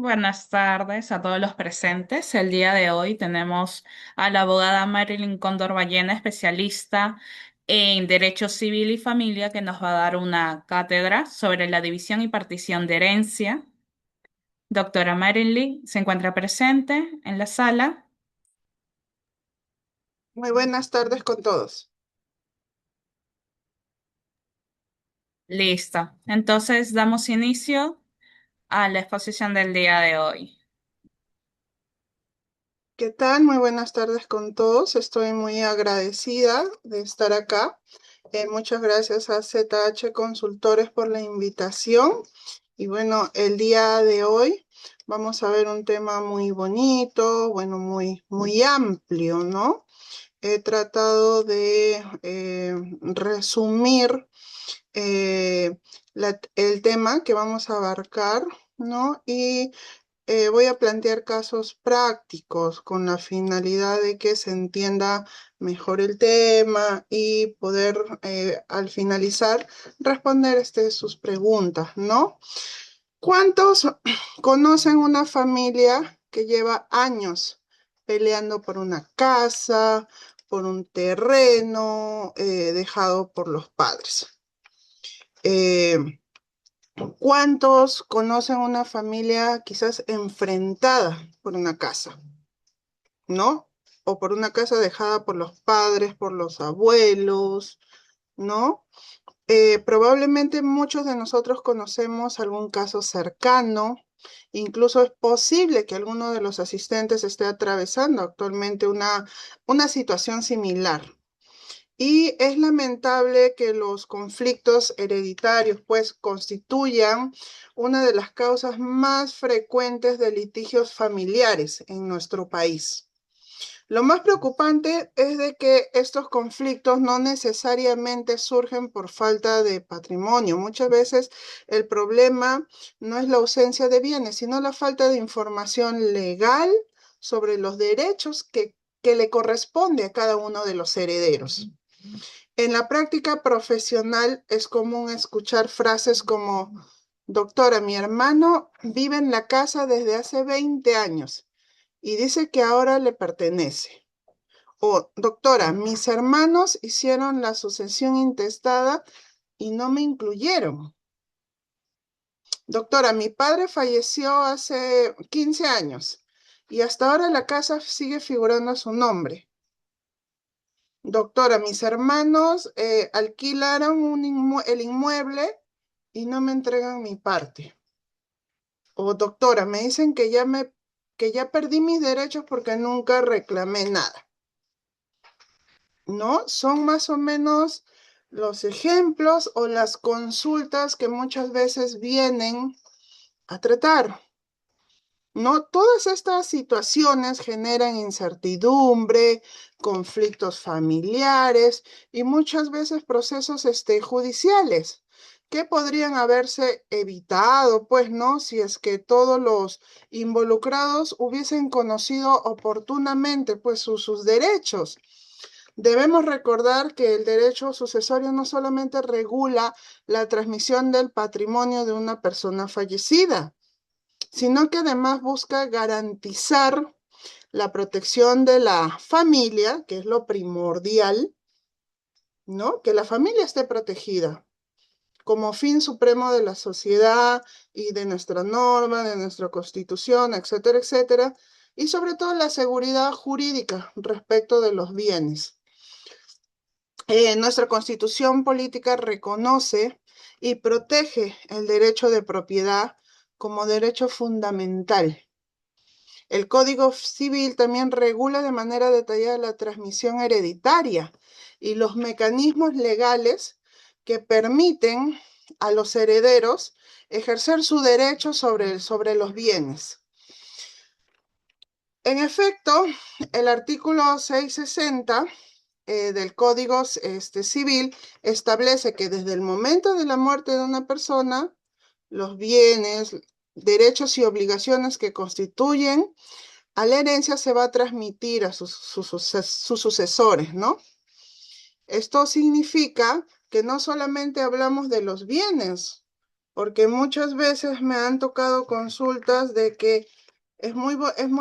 Buenas tardes a todos los presentes. El día de hoy tenemos a la abogada Marilyn Cóndor Ballena, especialista en Derecho Civil y Familia, que nos va a dar una cátedra sobre la división y partición de herencia. Doctora Marilyn se encuentra presente en la sala. Muy buenas tardes con todos. Listo. Entonces damos inicio a la exposición del día de hoy. ¿Qué tal? Muy buenas tardes con todos. Estoy muy agradecida de estar acá. Muchas gracias a ZH Consultores por la invitación. Y bueno, el día de hoy vamos a ver un tema muy bonito, bueno, muy amplio, ¿no? He tratado de resumir el tema que vamos a abarcar, ¿no? Y voy a plantear casos prácticos con la finalidad de que se entienda mejor el tema y poder al finalizar responder sus preguntas, ¿no? ¿Cuántos conocen una familia que lleva años peleando por una casa, por un terreno dejado por los padres? Eh, ¿Cuántos conocen una familia quizás enfrentada por una casa, ¿no? O por una casa dejada por los padres, por los abuelos, ¿no? Probablemente muchos de nosotros conocemos algún caso cercano, incluso es posible que alguno de los asistentes esté atravesando actualmente una situación similar. Y es lamentable que los conflictos hereditarios, pues, constituyan una de las causas más frecuentes de litigios familiares en nuestro país. Lo más preocupante es de que estos conflictos no necesariamente surgen por falta de patrimonio. Muchas veces el problema no es la ausencia de bienes, sino la falta de información legal sobre los derechos que le corresponde a cada uno de los herederos. En la práctica profesional es común escuchar frases como, doctora, mi hermano vive en la casa desde hace 20 años y dice que ahora le pertenece. O, doctora, mis hermanos hicieron la sucesión intestada y no me incluyeron. Doctora, mi padre falleció hace 15 años y hasta ahora la casa sigue figurando a su nombre. Doctora, mis hermanos alquilaron el inmueble y no me entregan mi parte. O doctora, me dicen que ya perdí mis derechos porque nunca reclamé nada. ¿No? Son más o menos los ejemplos o las consultas que muchas veces vienen a tratar. ¿No? Todas estas situaciones generan incertidumbre, conflictos familiares y muchas veces procesos judiciales que podrían haberse evitado, pues, ¿no? Si es que todos los involucrados hubiesen conocido oportunamente, pues, sus derechos. Debemos recordar que el derecho sucesorio no solamente regula la transmisión del patrimonio de una persona fallecida, sino que además busca garantizar la protección de la familia, que es lo primordial, ¿no? Que la familia esté protegida como fin supremo de la sociedad y de nuestra norma, de nuestra constitución, etcétera, etcétera, y sobre todo la seguridad jurídica respecto de los bienes. Nuestra constitución política reconoce y protege el derecho de propiedad como derecho fundamental. El Código Civil también regula de manera detallada la transmisión hereditaria y los mecanismos legales que permiten a los herederos ejercer su derecho sobre los bienes. En efecto, el artículo 660 del Código Civil establece que desde el momento de la muerte de una persona, los bienes, derechos y obligaciones que constituyen a la herencia se va a transmitir a sus sucesores, ¿no? Esto significa que no solamente hablamos de los bienes, porque muchas veces me han tocado consultas de que es muy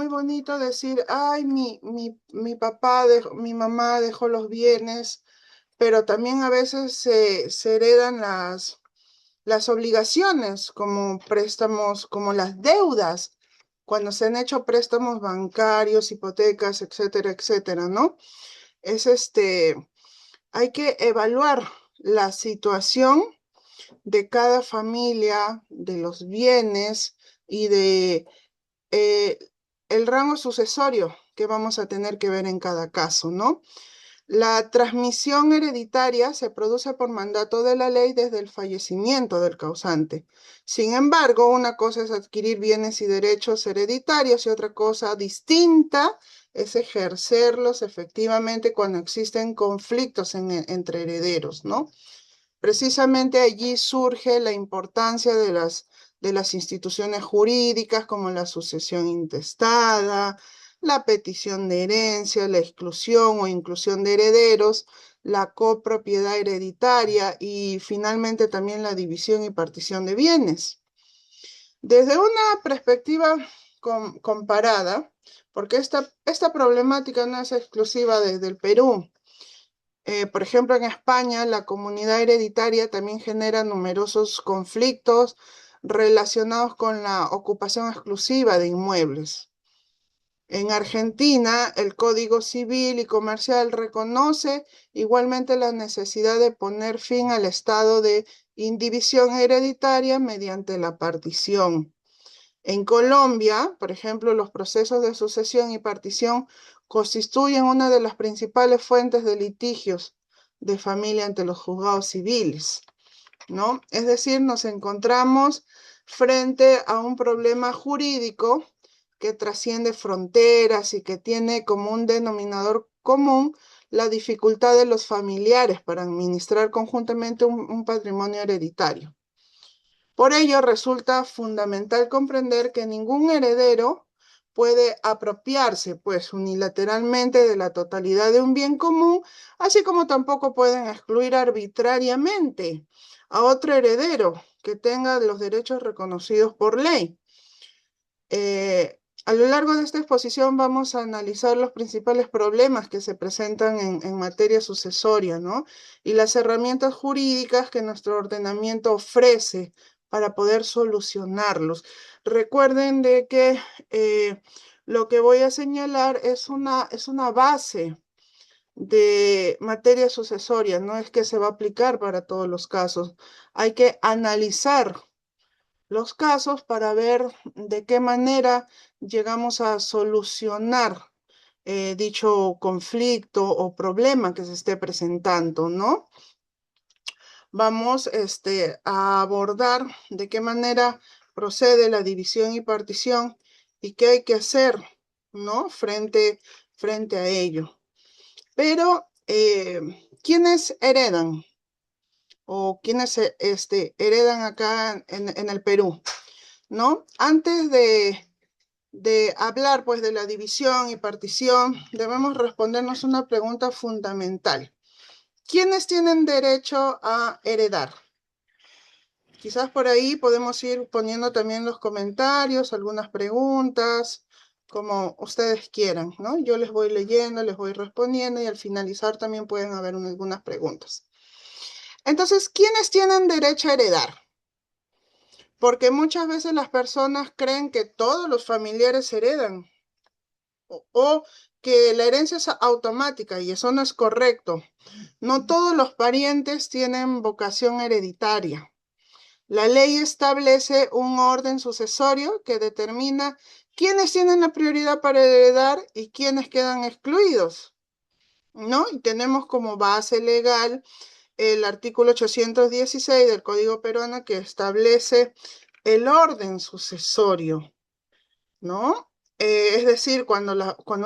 bonito decir, ay, mi papá, mi mamá dejó los bienes, pero también a veces se heredan las obligaciones, como préstamos, como las deudas, cuando se han hecho préstamos bancarios, hipotecas, etcétera, etcétera, ¿no? Es hay que evaluar la situación de cada familia, de los bienes y de eh, el rango sucesorio que vamos a tener que ver en cada caso, ¿no? La transmisión hereditaria se produce por mandato de la ley desde el fallecimiento del causante. Sin embargo, una cosa es adquirir bienes y derechos hereditarios y otra cosa distinta es ejercerlos efectivamente cuando existen conflictos entre herederos, ¿no? Precisamente allí surge la importancia de las instituciones jurídicas como la sucesión intestada, la petición de herencia, la exclusión o inclusión de herederos, la copropiedad hereditaria y finalmente también la división y partición de bienes. Desde una perspectiva comparada, porque esta problemática no es exclusiva del Perú. Por ejemplo, en España, la comunidad hereditaria también genera numerosos conflictos relacionados con la ocupación exclusiva de inmuebles. En Argentina, el Código Civil y Comercial reconoce igualmente la necesidad de poner fin al estado de indivisión hereditaria mediante la partición. En Colombia, por ejemplo, los procesos de sucesión y partición constituyen una de las principales fuentes de litigios de familia ante los juzgados civiles, ¿no? Es decir, nos encontramos frente a un problema jurídico que trasciende fronteras y que tiene como un denominador común la dificultad de los familiares para administrar conjuntamente un patrimonio hereditario. Por ello, resulta fundamental comprender que ningún heredero puede apropiarse, pues, unilateralmente de la totalidad de un bien común, así como tampoco pueden excluir arbitrariamente a otro heredero que tenga los derechos reconocidos por ley. A lo largo de esta exposición vamos a analizar los principales problemas que se presentan en materia sucesoria, ¿no? Y las herramientas jurídicas que nuestro ordenamiento ofrece para poder solucionarlos. Recuerden de que lo que voy a señalar es una base de materia sucesoria, no es que se va a aplicar para todos los casos. Hay que analizar los casos para ver de qué manera llegamos a solucionar dicho conflicto o problema que se esté presentando, ¿no? Vamos a abordar de qué manera procede la división y partición y qué hay que hacer, ¿no? Frente a ello. Pero, ¿quiénes heredan? ¿O quiénes heredan acá en el Perú? ¿No? Antes de hablar pues de la división y partición, debemos respondernos una pregunta fundamental. ¿Quiénes tienen derecho a heredar? Quizás por ahí podemos ir poniendo también los comentarios, algunas preguntas, como ustedes quieran, ¿no? Yo les voy leyendo, les voy respondiendo y al finalizar también pueden haber algunas preguntas. Entonces, ¿quiénes tienen derecho a heredar? Porque muchas veces las personas creen que todos los familiares heredan o que la herencia es automática y eso no es correcto. No todos los parientes tienen vocación hereditaria. La ley establece un orden sucesorio que determina quiénes tienen la prioridad para heredar y quiénes quedan excluidos, ¿no? Y tenemos como base legal el artículo 816 del Código Peruano que establece el orden sucesorio, ¿no? Es decir, cuando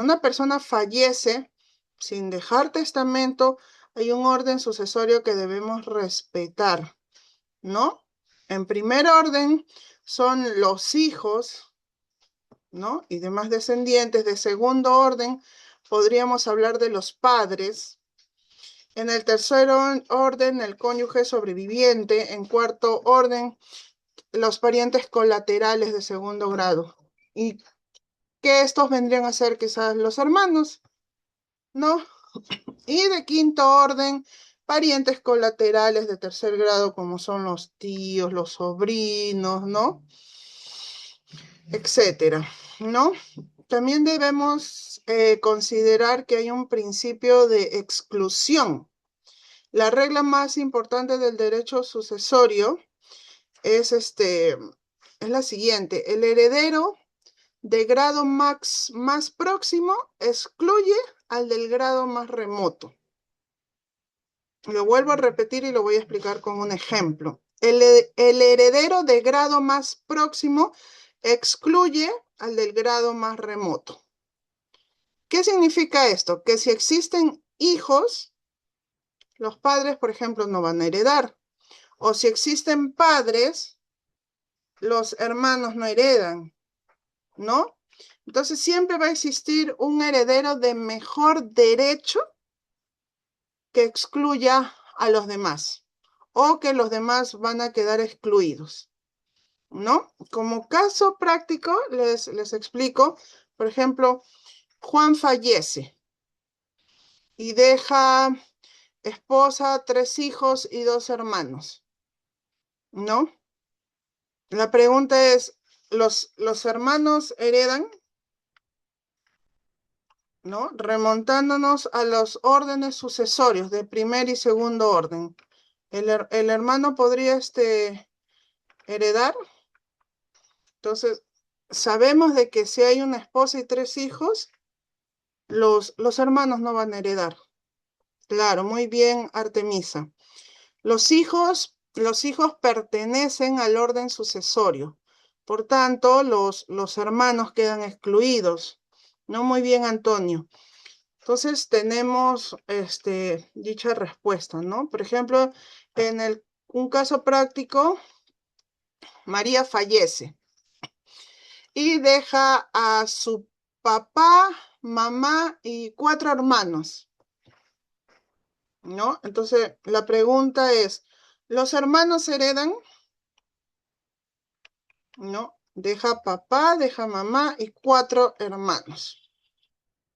una persona fallece sin dejar testamento, hay un orden sucesorio que debemos respetar, ¿no? En primer orden son los hijos, ¿no? Y demás descendientes. De segundo orden, podríamos hablar de los padres. En el tercer orden, el cónyuge sobreviviente. En cuarto orden, los parientes colaterales de segundo grado. Y que estos vendrían a ser quizás los hermanos, ¿no? Y de quinto orden, parientes colaterales de tercer grado, como son los tíos, los sobrinos, ¿no? Etcétera, ¿no? También debemos considerar que hay un principio de exclusión. La regla más importante del derecho sucesorio es, es la siguiente: el heredero de grado más próximo excluye al del grado más remoto. Lo vuelvo a repetir y lo voy a explicar con un ejemplo. El heredero de grado más próximo excluye al del grado más remoto. ¿Qué significa esto? Que si existen hijos, los padres, por ejemplo, no van a heredar. O si existen padres, los hermanos no heredan, ¿no? Entonces siempre va a existir un heredero de mejor derecho que excluya a los demás o que los demás van a quedar excluidos, ¿no? Como caso práctico, les explico, por ejemplo, Juan fallece y deja esposa, 3 hijos y 2 hermanos, ¿no? La pregunta es, ¿los hermanos heredan? ¿No? Remontándonos a los órdenes sucesorios de primer y segundo orden. El hermano podría heredar. Entonces, sabemos de que si hay una esposa y 3 hijos, los hermanos no van a heredar. Claro, muy bien, Artemisa. Los hijos pertenecen al orden sucesorio. Por tanto, los hermanos quedan excluidos. No, muy bien, Antonio. Entonces tenemos dicha respuesta, ¿no? Por ejemplo, un caso práctico, María fallece y deja a su papá, mamá y 4 hermanos, ¿no? Entonces la pregunta es, ¿los hermanos heredan? ¿No? Deja papá, deja mamá y 4 hermanos.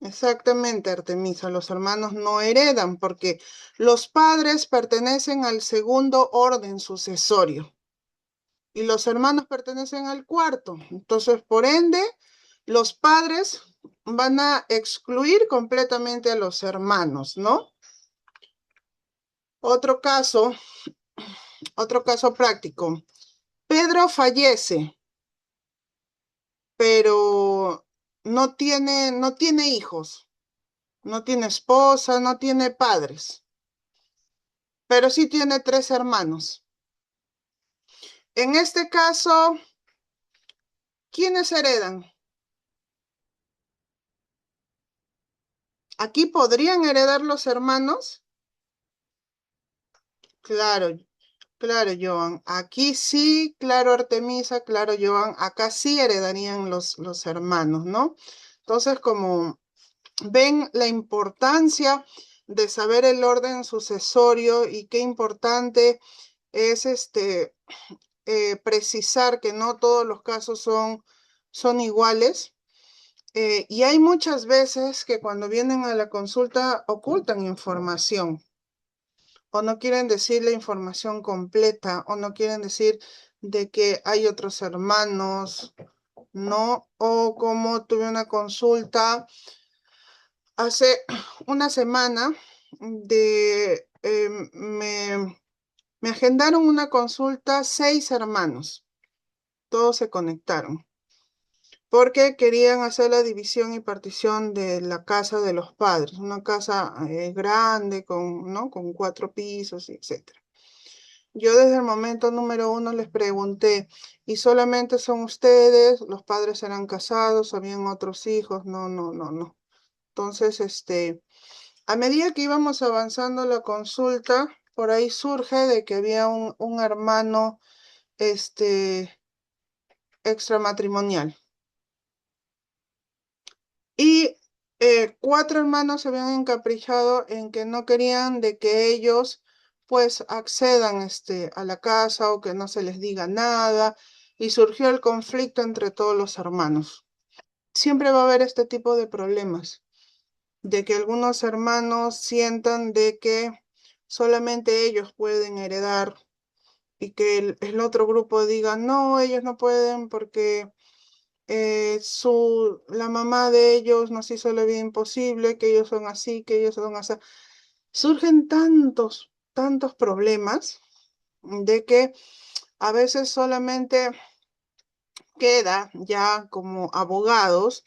Exactamente, Artemisa, los hermanos no heredan porque los padres pertenecen al segundo orden sucesorio y los hermanos pertenecen al cuarto. Entonces, por ende, los padres van a excluir completamente a los hermanos, ¿no? Otro caso, otro caso práctico. Pedro fallece, pero no tiene hijos, no tiene esposa, no tiene padres, pero sí tiene 3 hermanos. En este caso, ¿quiénes heredan? ¿Aquí podrían heredar los hermanos? Claro, claro, Joan. Aquí sí, claro, Artemisa, claro, Joan. Acá sí heredarían los hermanos, ¿no? Entonces, como ven la importancia de saber el orden sucesorio y qué importante es precisar que no todos los casos son iguales. Y hay muchas veces que cuando vienen a la consulta ocultan información o no quieren decir la información completa o no quieren decir de que hay otros hermanos, ¿no? O como tuve una consulta hace una semana me agendaron una consulta 6 hermanos, todos se conectaron porque querían hacer la división y partición de la casa de los padres, una casa grande ¿no? Con 4 pisos, etcétera. Yo desde el momento número 1 les pregunté, ¿y solamente son ustedes? ¿Los padres eran casados? ¿Habían otros hijos? No, no, no, no. Entonces, a medida que íbamos avanzando la consulta, por ahí surge de que había un hermano, extramatrimonial. Y 4 hermanos se habían encaprichado en que no querían de que ellos pues accedan a la casa o que no se les diga nada y surgió el conflicto entre todos los hermanos. Siempre va a haber este tipo de problemas, de que algunos hermanos sientan de que solamente ellos pueden heredar y que el otro grupo diga, no, ellos no pueden porque la mamá de ellos nos hizo la vida imposible, que ellos son así, que ellos son así. Surgen tantos problemas de que a veces solamente queda ya como abogados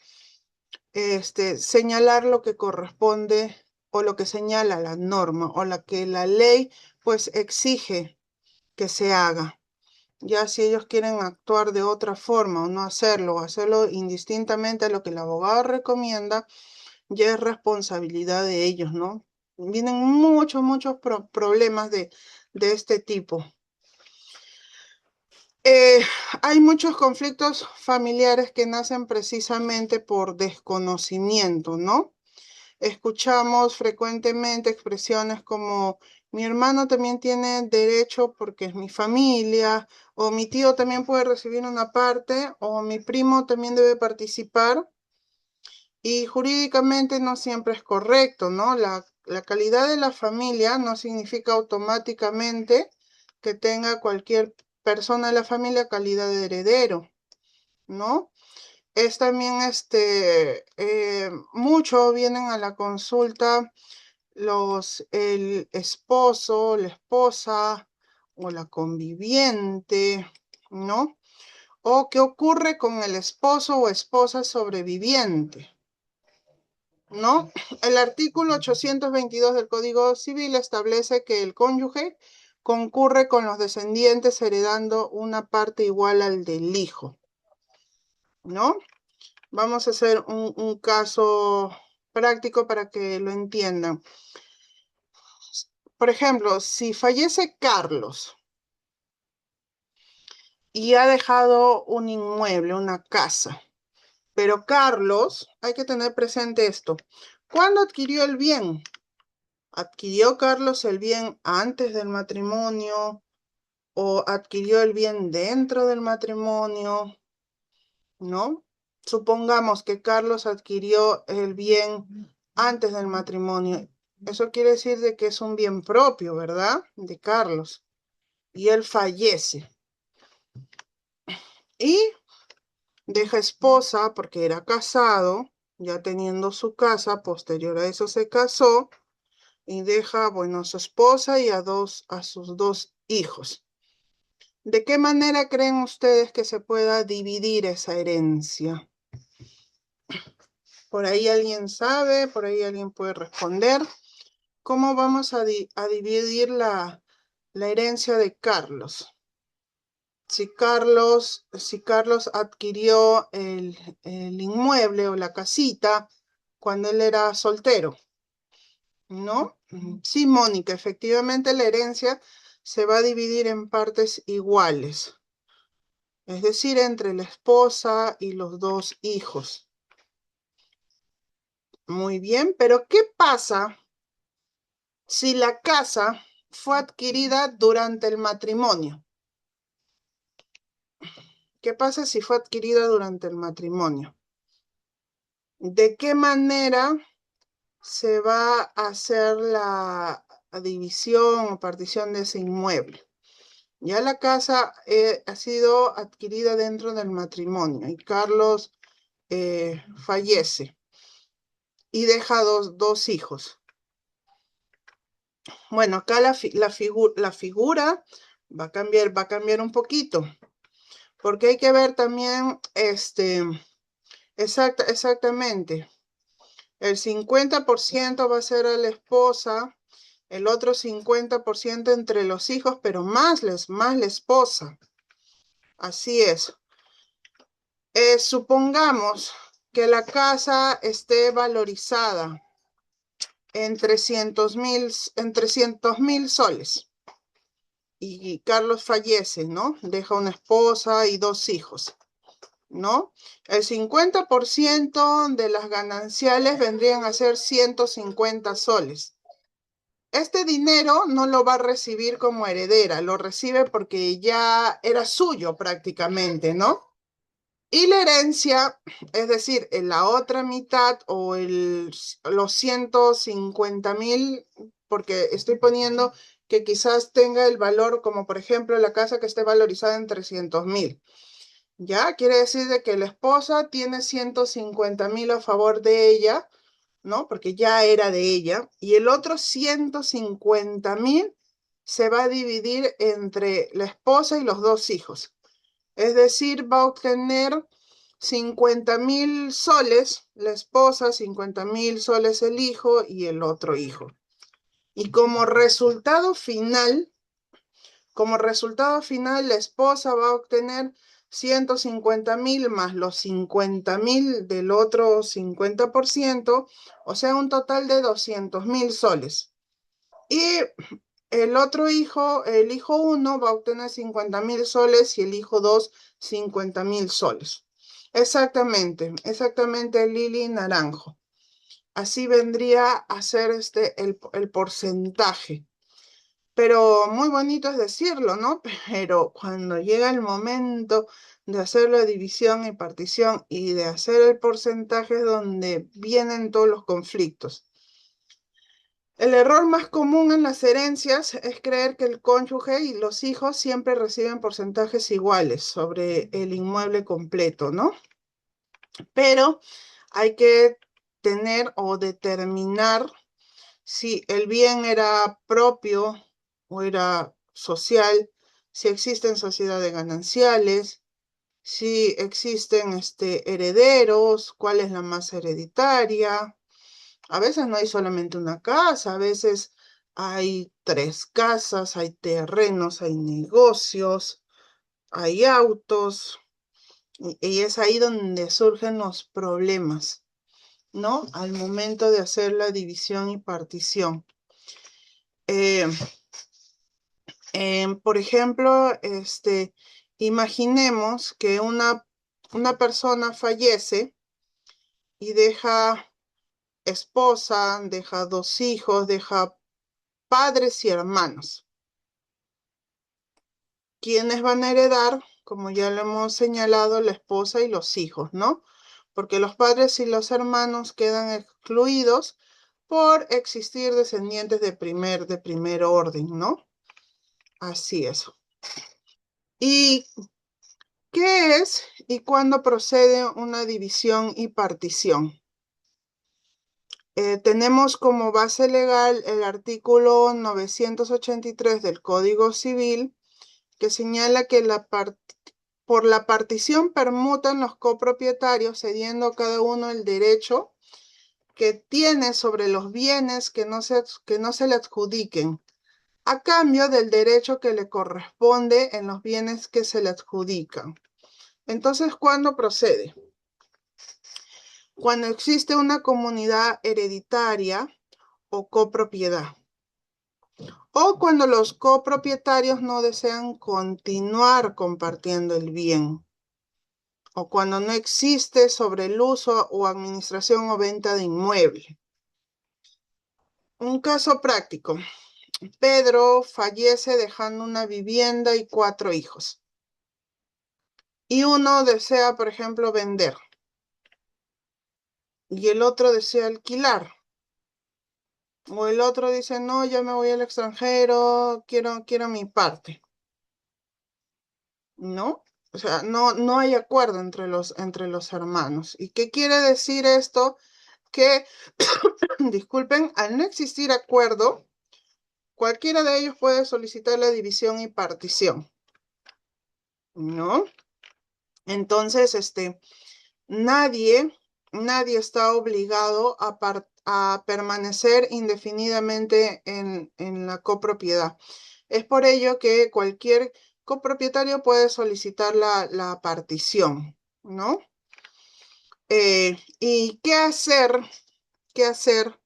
señalar lo que corresponde o lo que señala la norma o la que la ley pues exige que se haga. Ya si ellos quieren actuar de otra forma o no hacerlo, o hacerlo indistintamente a lo que el abogado recomienda, ya es responsabilidad de ellos, ¿no? Vienen muchos problemas de este tipo. Eh, Hay muchos conflictos familiares que nacen precisamente por desconocimiento, ¿no? Escuchamos frecuentemente expresiones como mi hermano también tiene derecho porque es mi familia, o mi tío también puede recibir una parte, o mi primo también debe participar. Y jurídicamente no siempre es correcto, ¿no? La calidad de la familia no significa automáticamente que tenga cualquier persona de la familia calidad de heredero, ¿no? Es también mucho vienen a la consulta el esposo, la esposa o la conviviente, ¿no? O qué ocurre con el esposo o esposa sobreviviente, ¿no? El artículo 822 del Código Civil establece que el cónyuge concurre con los descendientes heredando una parte igual al del hijo, ¿no? Vamos a hacer un caso práctico para que lo entiendan. Por ejemplo, si fallece Carlos y ha dejado un inmueble, una casa, pero Carlos, hay que tener presente esto, ¿cuándo adquirió el bien? ¿Adquirió Carlos el bien antes del matrimonio o adquirió el bien dentro del matrimonio? ¿No? Supongamos que Carlos adquirió el bien antes del matrimonio. Eso quiere decir de que es un bien propio, ¿verdad? De Carlos. Y él fallece. Y deja esposa porque era casado, ya teniendo su casa, posterior a eso se casó y deja, bueno, a su esposa y a sus dos hijos. ¿De qué manera creen ustedes que se pueda dividir esa herencia? Por ahí alguien sabe, por ahí alguien puede responder. ¿Cómo vamos a dividir la herencia de Carlos? Si Carlos adquirió el inmueble o la casita cuando él era soltero, ¿no? Sí, Mónica, efectivamente la herencia se va a dividir en partes iguales, es decir, entre la esposa y los dos hijos. Muy bien, pero ¿qué pasa si la casa fue adquirida durante el matrimonio? ¿Qué pasa si fue adquirida durante el matrimonio? ¿De qué manera se va a hacer la división o partición de ese inmueble? Ya la casa ha sido adquirida dentro del matrimonio y Carlos fallece y deja dos hijos. Bueno, acá la figura va a cambiar un poquito, porque hay que ver también, exactamente, el 50% va a ser a la esposa, el otro 50% entre los hijos, pero más la esposa. Así es. Supongamos que la casa esté valorizada en 300.000 soles y Carlos fallece, ¿no? Deja una esposa y dos hijos, ¿no? El 50% de las gananciales vendrían a ser 150 soles. Este dinero no lo va a recibir como heredera, lo recibe porque ya era suyo prácticamente, ¿no? Y la herencia, es decir, en la otra mitad o los 150.000, porque estoy poniendo que quizás tenga el valor, como por ejemplo la casa que esté valorizada en 300.000. Ya quiere decir de que la esposa tiene 150.000 a favor de ella, ¿no? Porque ya era de ella. Y el otro 150.000 se va a dividir entre la esposa y los dos hijos. Es decir, va a obtener 50.000 soles la esposa, 50.000 soles el hijo y el otro hijo. Y como resultado final, la esposa va a obtener 150.000 más los 50.000 del otro 50%, o sea, un total de 200.000 soles. Y el otro hijo, el hijo uno, va a obtener 50.000 soles y el hijo 2, 50.000 soles. Exactamente, Lili Naranjo. Así vendría a ser el porcentaje. Pero muy bonito es decirlo, ¿no? Pero cuando llega el momento de hacer la división y partición y de hacer el porcentaje es donde vienen todos los conflictos. El error más común en las herencias es creer que el cónyuge y los hijos siempre reciben porcentajes iguales sobre el inmueble completo, ¿no? Pero hay que tener o determinar si el bien era propio o era social, si existen sociedades gananciales, si existen herederos, cuál es la más hereditaria. A veces no hay solamente una casa, a veces hay tres casas, hay terrenos, hay negocios, hay autos, y es ahí donde surgen los problemas, ¿no? Al momento de hacer la división y partición. Eh, por ejemplo, imaginemos que una persona fallece y deja esposa, deja dos hijos, deja padres y hermanos. ¿Quiénes van a heredar? Como ya lo hemos señalado, la esposa y los hijos, ¿no? Porque los padres y los hermanos quedan excluidos por existir descendientes de primer orden, ¿no? Así es. ¿Y qué es y cuándo procede una división y partición? Tenemos como base legal el artículo 983 del Código Civil, que señala que por la partición permutan los copropietarios, cediendo cada uno el derecho que tiene sobre los bienes que no se le adjudiquen, a cambio del derecho que le corresponde en los bienes que se le adjudican. Entonces, ¿cuándo procede? Cuando existe una comunidad hereditaria o copropiedad, o cuando los copropietarios no desean continuar compartiendo el bien, o cuando no existe sobre el uso o administración o venta de inmueble. Un caso práctico. Pedro fallece dejando una vivienda y 4 hijos. Y uno desea, por ejemplo, vender. Y el otro desea alquilar. O el otro dice, no, ya me voy al extranjero, quiero mi parte. ¿No? O sea, no hay acuerdo entre los hermanos. ¿Y qué quiere decir esto? Que, disculpen, al no existir acuerdo, cualquiera de ellos puede solicitar la división y partición, ¿no? Entonces, nadie, nadie está obligado a permanecer indefinidamente en la copropiedad. Es por ello que cualquier copropietario puede solicitar la partición, ¿no? ¿Y qué hacer? ¿Qué hacer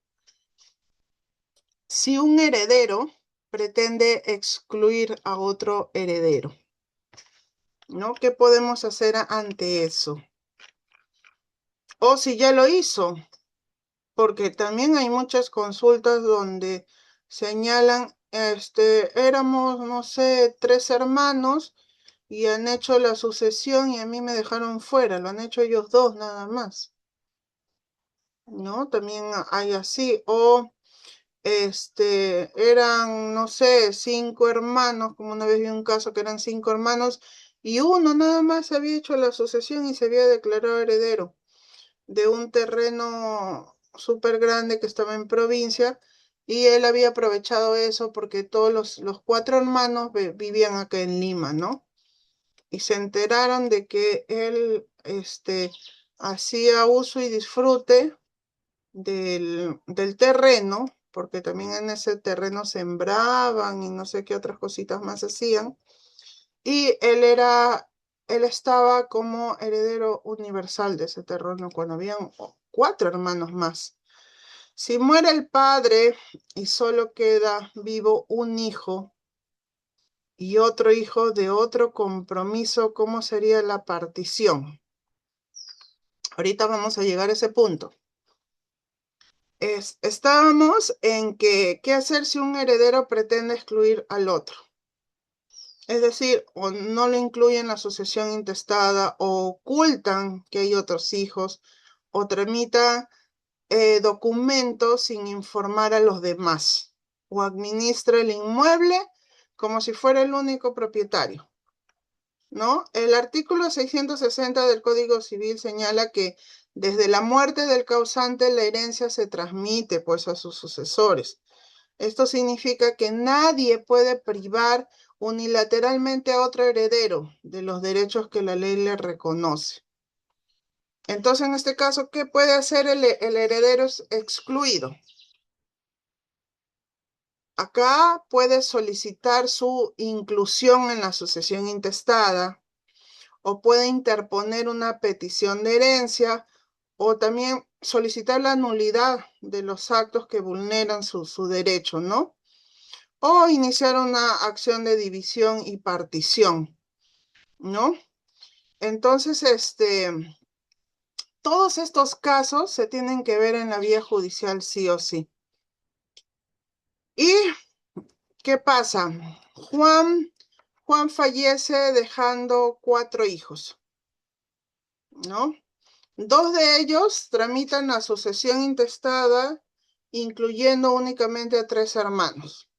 si un heredero pretende excluir a otro heredero? ¿No? ¿Qué podemos hacer ante eso? O si ya lo hizo, porque también hay muchas consultas donde señalan, éramos, no sé, tres hermanos y han hecho la sucesión y a mí me dejaron fuera, lo han hecho ellos dos nada más, ¿no? También hay así, o eran, no sé, cinco hermanos, como una vez vi un caso que eran cinco hermanos y uno nada más había hecho la sucesión y se había declarado heredero de un terreno súper grande que estaba en provincia y él había aprovechado eso porque todos los cuatro hermanos vivían acá en Lima, ¿no? Y se enteraron de que él, hacía uso y disfrute del terreno, porque también en ese terreno sembraban y no sé qué otras cositas más hacían, y él estaba como heredero universal de ese terreno cuando habían cuatro hermanos más. Si muere el padre y solo queda vivo un hijo y otro hijo de otro compromiso, ¿cómo sería la partición? Ahorita vamos a llegar a ese punto. Estábamos en que, ¿qué hacer si un heredero pretende excluir al otro? Es decir, o no lo incluyen en la sucesión intestada, o ocultan que hay otros hijos, o tramita documentos sin informar a los demás, o administra el inmueble como si fuera el único propietario, ¿no? El artículo 660 del Código Civil señala que desde la muerte del causante la herencia se transmite pues a sus sucesores. Esto significa que nadie puede privar unilateralmente a otro heredero de los derechos que la ley le reconoce. Entonces, en este caso, ¿qué puede hacer el heredero excluido? Acá puede solicitar su inclusión en la sucesión intestada o puede interponer una petición de herencia o también solicitar la nulidad de los actos que vulneran su derecho, ¿no? O iniciar una acción de división y partición, ¿no? Entonces, todos estos casos se tienen que ver en la vía judicial sí o sí. ¿Y qué pasa? Juan, Juan fallece dejando cuatro hijos, ¿no? Dos de ellos tramitan la sucesión intestada, incluyendo únicamente a tres hermanos.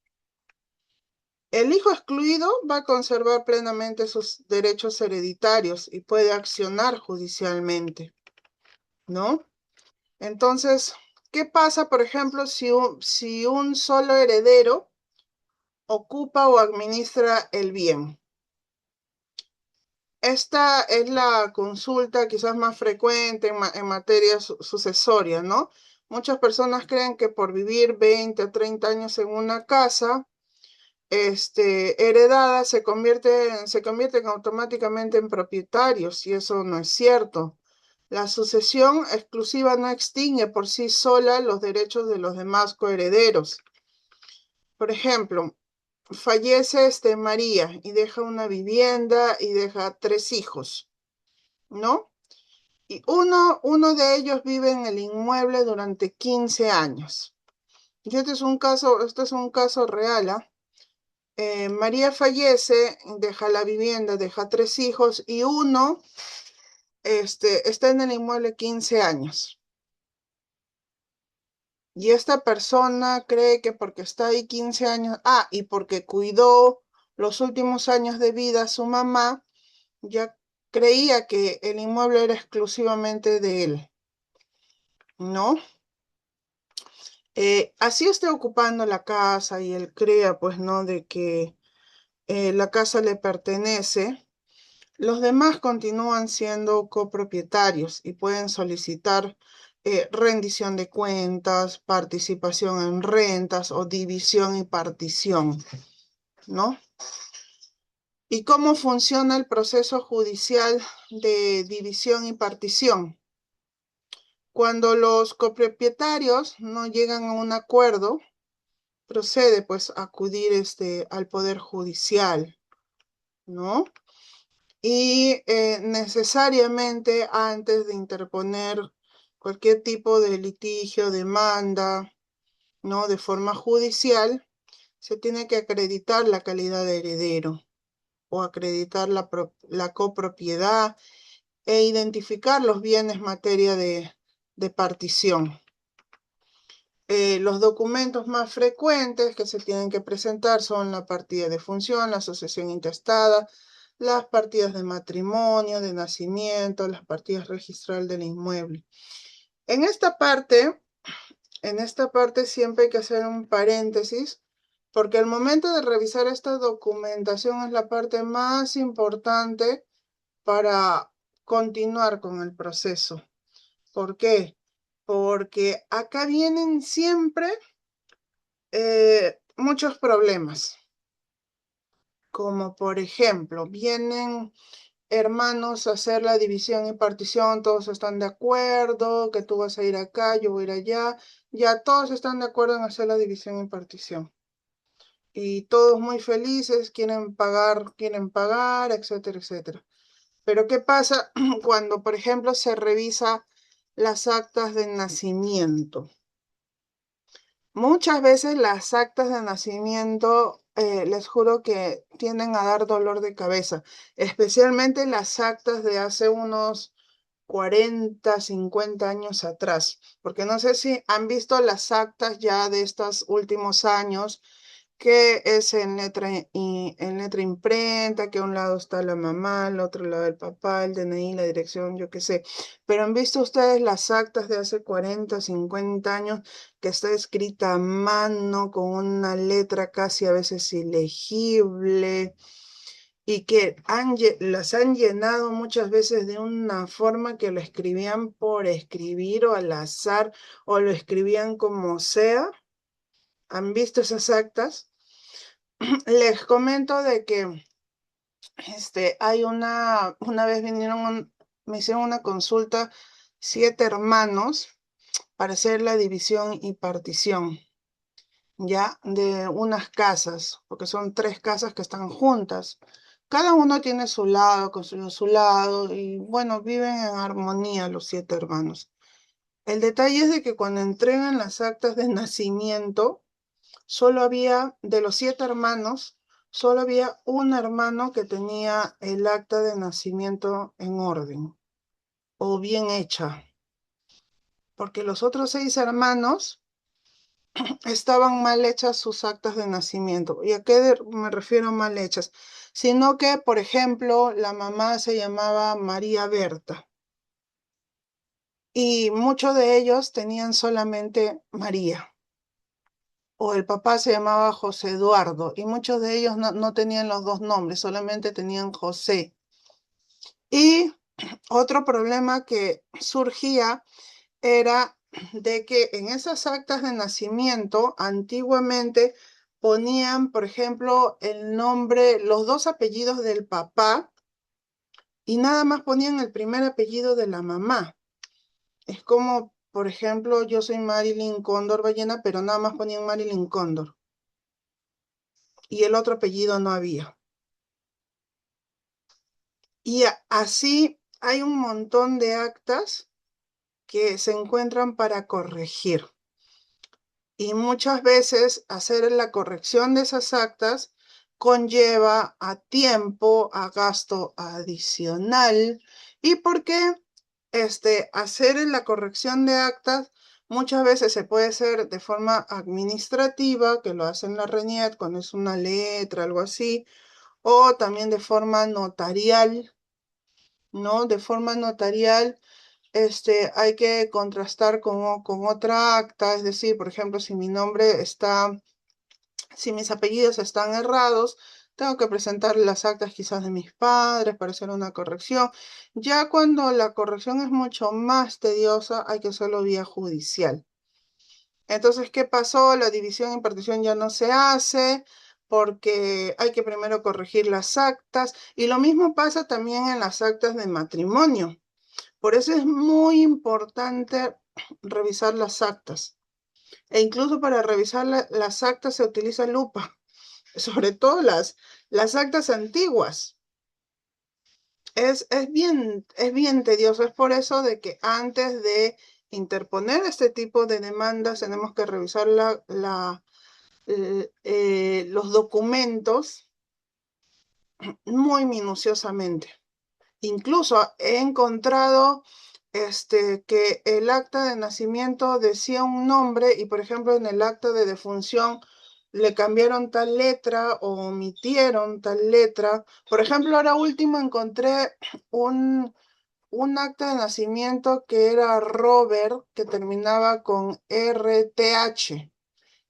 El hijo excluido va a conservar plenamente sus derechos hereditarios y puede accionar judicialmente, ¿no? Entonces, ¿qué pasa, por ejemplo, si un solo heredero ocupa o administra el bien? Esta es la consulta quizás más frecuente en materia sucesoria, ¿no? Muchas personas creen que por vivir 20 o 30 años en una casa, heredada se convierten automáticamente en propietarios y eso no es cierto. La sucesión exclusiva no extingue por sí sola los derechos de los demás coherederos. Por ejemplo, fallece María y deja una vivienda y deja tres hijos, ¿no? Y uno de ellos vive en el inmueble durante 15 años. Y esto es un caso real, ¿ah? María fallece, deja la vivienda, deja tres hijos y uno está en el inmueble 15 años. Y esta persona cree que porque está ahí 15 años, y porque cuidó los últimos años de vida a su mamá, ya creía que el inmueble era exclusivamente de él, ¿no? Así esté ocupando la casa y él crea, pues, ¿no? De que la casa le pertenece. Los demás continúan siendo copropietarios y pueden solicitar rendición de cuentas, participación en rentas o división y partición, ¿no? ¿Y cómo funciona el proceso judicial de división y partición? Cuando los copropietarios no llegan a un acuerdo, procede pues a acudir al Poder Judicial, ¿no? Y necesariamente antes de interponer cualquier tipo de litigio, demanda, ¿no? De forma judicial, se tiene que acreditar la calidad de heredero o acreditar la copropiedad e identificar los bienes materia de partición. Los documentos más frecuentes que se tienen que presentar son la partida de función, la asociación intestada, las partidas de matrimonio, de nacimiento, las partidas registrales del inmueble. En esta parte, en esta parte siempre hay que hacer un paréntesis, porque el momento de revisar esta documentación es la parte más importante para continuar con el proceso. ¿Por qué? Porque acá vienen siempre muchos problemas, como por ejemplo, vienen hermanos a hacer la división y partición, todos están de acuerdo, que tú vas a ir acá, yo voy a ir allá, ya todos están de acuerdo en hacer la división y partición. Y todos muy felices, quieren pagar, etcétera, etcétera. Pero ¿qué pasa cuando, por ejemplo, se revisa las actas de nacimiento? Muchas veces las actas de nacimiento, les juro que tienden a dar dolor de cabeza, especialmente las actas de hace unos 40, 50 años atrás, porque no sé si han visto las actas ya de estos últimos años, que es en letra imprenta, que a un lado está la mamá, al otro lado el papá, el DNI, la dirección, yo qué sé. Pero han visto ustedes las actas de hace 40, 50 años que está escrita a mano con una letra casi a veces ilegible y que las han llenado muchas veces de una forma que lo escribían por escribir o al azar o lo escribían como sea? ¿Han visto esas actas? Les comento de que hay una vez me hicieron una consulta 7 hermanos para hacer la división y partición, ya, de unas casas, porque son 3 casas que están juntas. Cada uno tiene su lado, construyó su lado y bueno, viven en armonía los 7 hermanos. El detalle es de que cuando entregan las actas de nacimiento, solo había, de los 7 hermanos, solo había un hermano que tenía el acta de nacimiento en orden o bien hecha, porque los otros 6 hermanos estaban mal hechas sus actas de nacimiento. ¿Y a qué me refiero mal hechas? Sino que, por ejemplo, la mamá se llamaba María Berta y muchos de ellos tenían solamente María. O el papá se llamaba José Eduardo y muchos de ellos no tenían los dos nombres, solamente tenían José. Y otro problema que surgía era de que en esas actas de nacimiento antiguamente ponían, por ejemplo, el nombre, los 2 apellidos del papá y nada más ponían el primer apellido de la mamá. Es como, por ejemplo, yo soy Marilyn Cóndor Ballena, pero nada más ponían Marilyn Cóndor y el otro apellido no había. Y así hay un montón de actas que se encuentran para corregir. Y muchas veces hacer la corrección de esas actas conlleva a tiempo, a gasto adicional. ¿Y por qué hacer la corrección de actas muchas veces se puede hacer de forma administrativa, que lo hacen la RENIEC cuando es una letra, algo así, o también de forma notarial, ¿no? De forma notarial, hay que contrastar con otra acta, es decir, por ejemplo, si mis apellidos están errados, tengo que presentar las actas quizás de mis padres para hacer una corrección. Ya cuando la corrección es mucho más tediosa, hay que hacerlo vía judicial. Entonces, ¿qué pasó? La división y partición ya no se hace porque hay que primero corregir las actas y lo mismo pasa también en las actas de matrimonio. Por eso es muy importante revisar las actas. E incluso para revisar las actas se utiliza lupa, sobre todo las actas antiguas. Es bien tedioso. Es por eso de que antes de interponer este tipo de demandas, tenemos que revisar los documentos muy minuciosamente. Incluso he encontrado que el acta de nacimiento decía un nombre y, por ejemplo, en el acta de defunción le cambiaron tal letra o omitieron tal letra. Por ejemplo, ahora último encontré un, un acta de nacimiento que era Robert, que terminaba con RTH.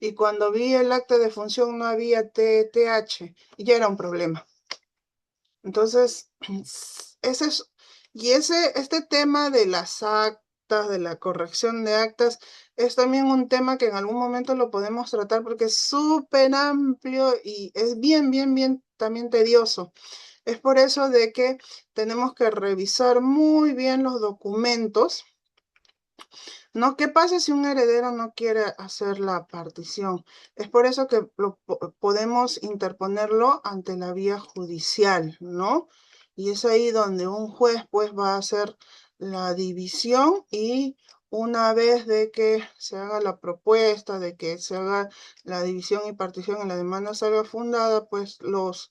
Y cuando vi el acta de función no había TTH y ya era un problema. Entonces, ese es, este tema de las actas, de la corrección de actas, es también un tema que en algún momento lo podemos tratar porque es súper amplio y es bien también tedioso. Es por eso de que tenemos que revisar muy bien los documentos. ¿No? ¿Qué pasa si un heredero no quiere hacer la partición? Es por eso que podemos interponerlo ante la vía judicial, ¿no? Y es ahí donde un juez pues va a hacer la división y una vez de que se haga la propuesta, de que se haga la división y partición y la demanda salga fundada, pues los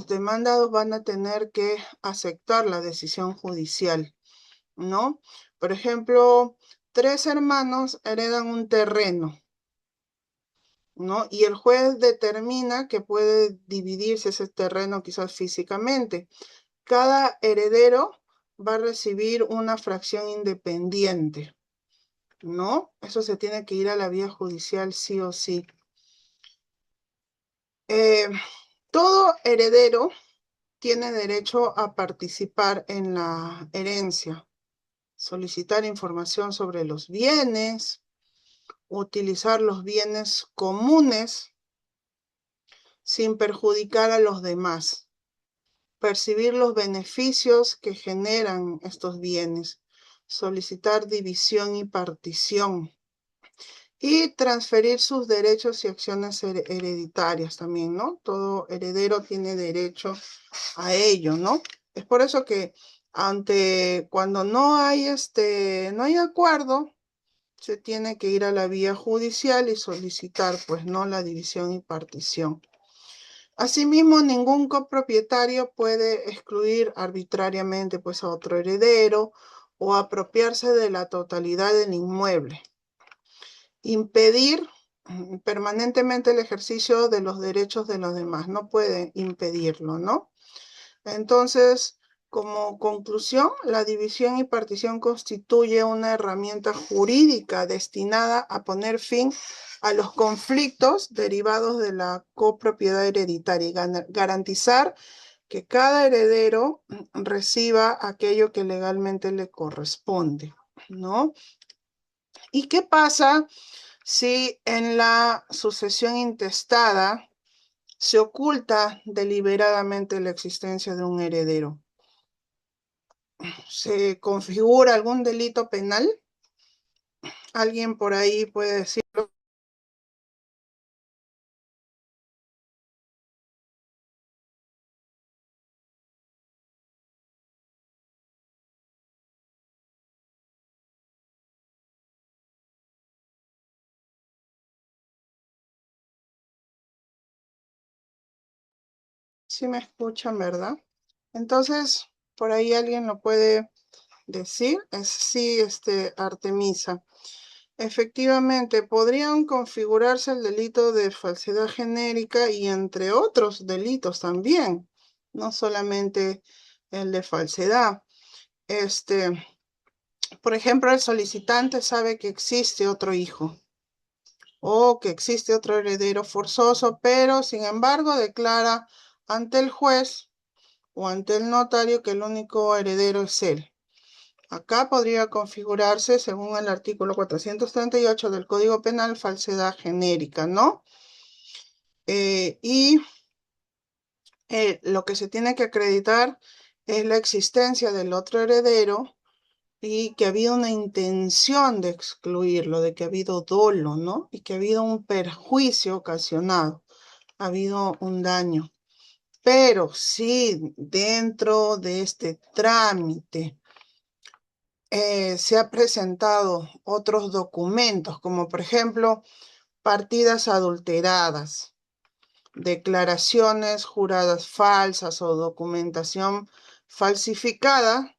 demandados van a tener que aceptar la decisión judicial, ¿no? Por ejemplo, tres hermanos heredan un terreno, ¿no? Y el juez determina que puede dividirse ese terreno quizás físicamente. Cada heredero va a recibir una fracción independiente, ¿no? Eso se tiene que ir a la vía judicial sí o sí. Eh, todo heredero tiene derecho a participar en la herencia, solicitar información sobre los bienes, utilizar los bienes comunes sin perjudicar a los demás, percibir los beneficios que generan estos bienes, solicitar división y partición y transferir sus derechos y acciones hereditarias también, ¿no? Todo heredero tiene derecho a ello, ¿no? Es por eso que cuando no hay acuerdo, se tiene que ir a la vía judicial y solicitar, pues, no la división y partición. Asimismo, ningún copropietario puede excluir arbitrariamente, pues, a otro heredero o apropiarse de la totalidad del inmueble. Impedir permanentemente el ejercicio de los derechos de los demás. No puede impedirlo, ¿no? Entonces, como conclusión, la división y partición constituye una herramienta jurídica destinada a poner fin a los conflictos derivados de la copropiedad hereditaria y garantizar que cada heredero reciba aquello que legalmente le corresponde, ¿no? ¿Y qué pasa si en la sucesión intestada se oculta deliberadamente la existencia de un heredero? ¿Se configura algún delito penal? ¿Alguien por ahí puede decirlo? Sí me escuchan, ¿verdad? Entonces, por ahí alguien lo puede decir. Sí, Artemisa. Efectivamente, podrían configurarse el delito de falsedad genérica y entre otros delitos también, no solamente el de falsedad. Por ejemplo, el solicitante sabe que existe otro hijo o que existe otro heredero forzoso, pero sin embargo declara ante el juez o ante el notario que el único heredero es él. Acá podría configurarse, según el artículo 438 del Código Penal, falsedad genérica, ¿no? Y lo que se tiene que acreditar es la existencia del otro heredero y que ha habido una intención de excluirlo, de que ha habido dolo, ¿no? Y que ha habido un perjuicio ocasionado, ha habido un daño. Pero si dentro de este trámite se ha presentado otros documentos, como por ejemplo partidas adulteradas, declaraciones juradas falsas o documentación falsificada,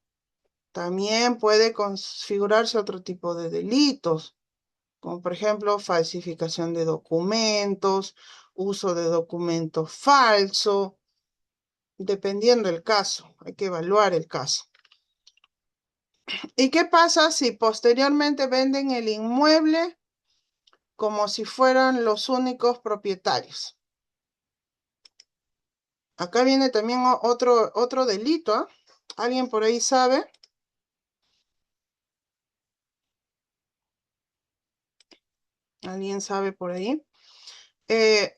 también puede configurarse otro tipo de delitos, como por ejemplo falsificación de documentos, uso de documento falso, dependiendo del caso, hay que evaluar el caso. ¿Y qué pasa si posteriormente venden el inmueble como si fueran los únicos propietarios? Acá viene también otro delito, ¿ah? ¿Alguien por ahí sabe? ¿Alguien sabe por ahí?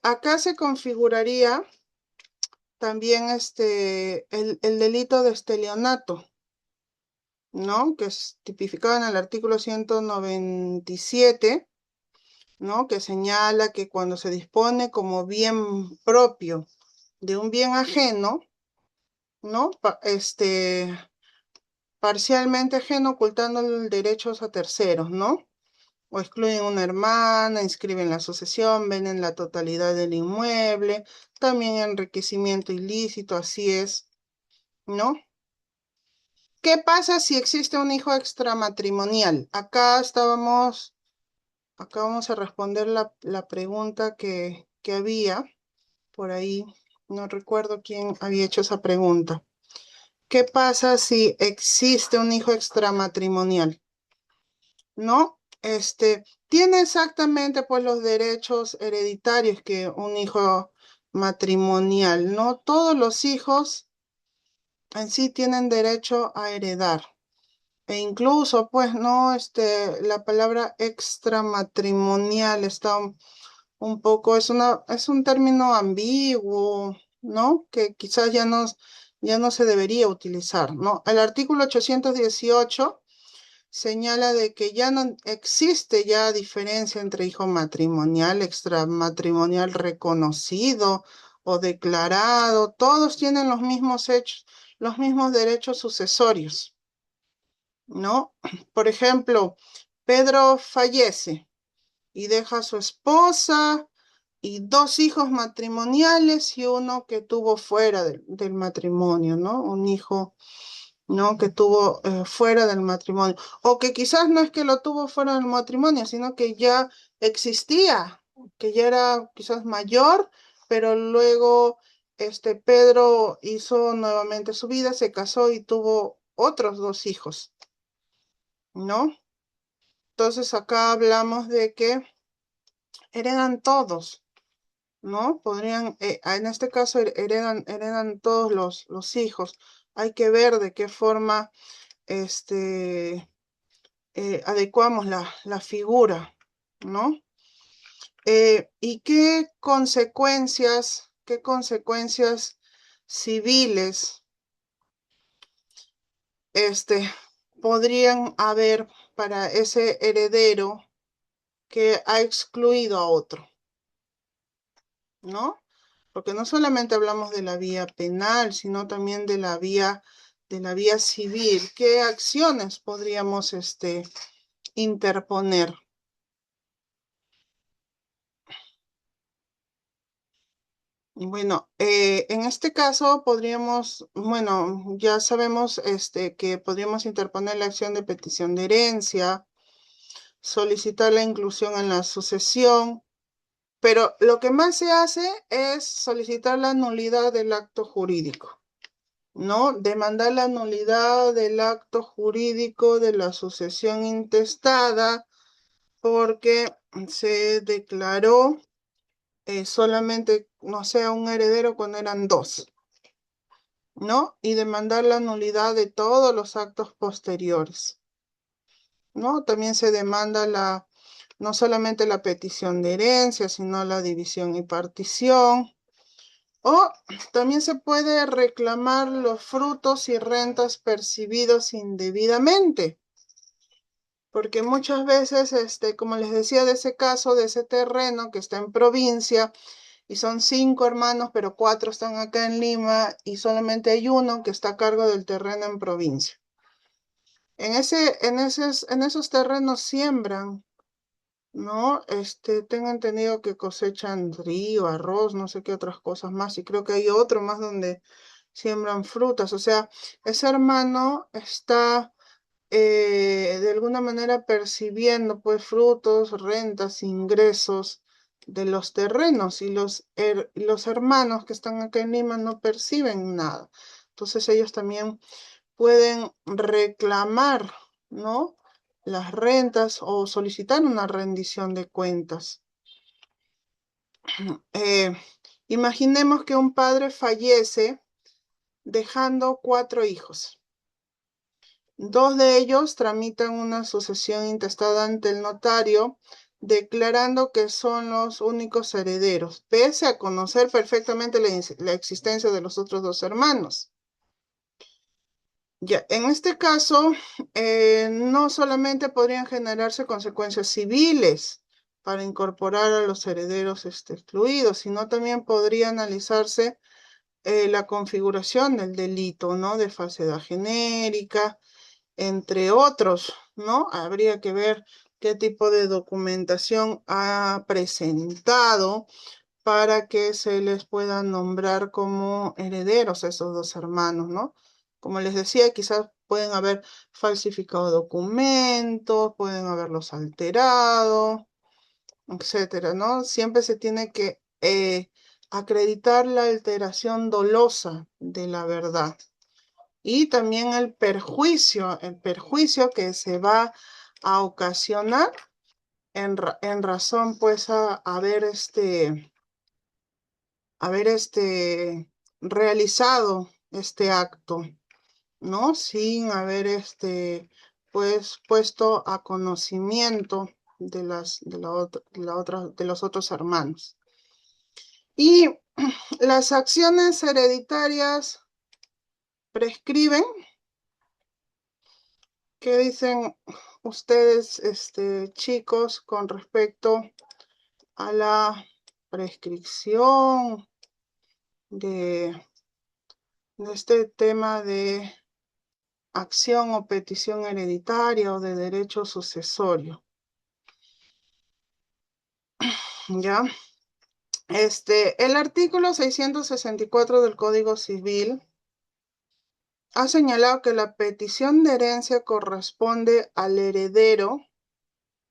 Acá se configuraría también el delito de estelionato, ¿no? Que es tipificado en el artículo 197, ¿no? Que señala que cuando se dispone como bien propio de un bien ajeno, ¿no? Parcialmente ajeno, ocultando derechos a terceros, ¿no? O excluyen una hermana, inscriben la sucesión, venden la totalidad del inmueble, también enriquecimiento ilícito, así es, ¿no? ¿Qué pasa si existe un hijo extramatrimonial? Acá vamos a responder la pregunta que había por ahí. No recuerdo quién había hecho esa pregunta. ¿Qué pasa si existe un hijo extramatrimonial? ¿No? Tiene exactamente pues los derechos hereditarios que un hijo matrimonial, ¿no? Todos los hijos en sí tienen derecho a heredar. E incluso, pues, ¿no? La palabra extramatrimonial está un poco, es un término ambiguo, ¿no? Que quizás ya no se debería utilizar, ¿no? El artículo 818 señala de que ya no existe ya diferencia entre hijo matrimonial, extramatrimonial reconocido o declarado, todos tienen los mismos hechos, los mismos derechos sucesorios, ¿no? Por ejemplo, Pedro fallece y deja a su esposa y dos hijos matrimoniales y uno que tuvo fuera del matrimonio, ¿no? Un hijo, ¿no? Que tuvo fuera del matrimonio. O que quizás no es que lo tuvo fuera del matrimonio, sino que ya existía, que ya era quizás mayor, pero luego Pedro hizo nuevamente su vida, se casó y tuvo otros dos hijos, ¿no? Entonces acá hablamos de que heredan todos, ¿no? En este caso heredan todos los hijos. Hay que ver de qué forma este, adecuamos la figura, ¿no? ¿Y qué consecuencias civiles este, podrían haber para ese heredero que ha excluido a otro, ¿no? Porque no solamente hablamos de la vía penal, sino también de la vía civil. ¿Qué acciones podríamos interponer? Bueno, en este caso podríamos, bueno, ya sabemos que podríamos interponer la acción de petición de herencia, solicitar la inclusión en la sucesión, pero lo que más se hace es solicitar la nulidad del acto jurídico. ¿No? Demandar la nulidad del acto jurídico de la sucesión intestada porque se declaró solamente, no sé, un heredero cuando eran dos, ¿no? Y demandar la nulidad de todos los actos posteriores, ¿no? También se demanda no solamente la petición de herencia, sino la división y partición. O también se puede reclamar los frutos y rentas percibidos indebidamente, porque muchas veces, como les decía de ese caso, de ese terreno que está en provincia, y son 5 hermanos, pero 4 están acá en Lima, y solamente hay uno que está a cargo del terreno en provincia. En esos terrenos siembran, ¿no? Tengo entendido que cosechan trigo, arroz, no sé qué otras cosas más, y creo que hay otro más donde siembran frutas. O sea, ese hermano está de alguna manera percibiendo pues frutos, rentas, ingresos de los terrenos, y los hermanos que están acá en Lima no perciben nada. Entonces ellos también pueden reclamar, ¿no? Las rentas o solicitar una rendición de cuentas. Eh, Imaginemos que un padre fallece dejando 4 hijos. Dos de ellos tramitan una sucesión intestada ante el notario, declarando que son los únicos herederos, pese a conocer perfectamente la existencia de los otros dos hermanos. Ya, en este caso, no solamente podrían generarse consecuencias civiles para incorporar a los herederos excluidos, sino también podría analizarse la configuración del delito, ¿no? De falsedad genérica, entre otros, ¿no? Habría que ver qué tipo de documentación ha presentado para que se les pueda nombrar como herederos a esos dos hermanos, ¿no? Como les decía, quizás pueden haber falsificado documentos, pueden haberlos alterado, etcétera, ¿no? Siempre se tiene que acreditar la alteración dolosa de la verdad y también el perjuicio que se va a ocasionar en razón, pues, a haber realizado este acto, ¿no? Sin haber pues puesto a conocimiento de los otros hermanos. Y las acciones hereditarias prescriben. ¿Qué dicen ustedes, chicos, con respecto a la prescripción de este tema de acción o petición hereditaria o de derecho sucesorio? ¿Ya? El artículo 664 del Código Civil ha señalado que la petición de herencia corresponde al heredero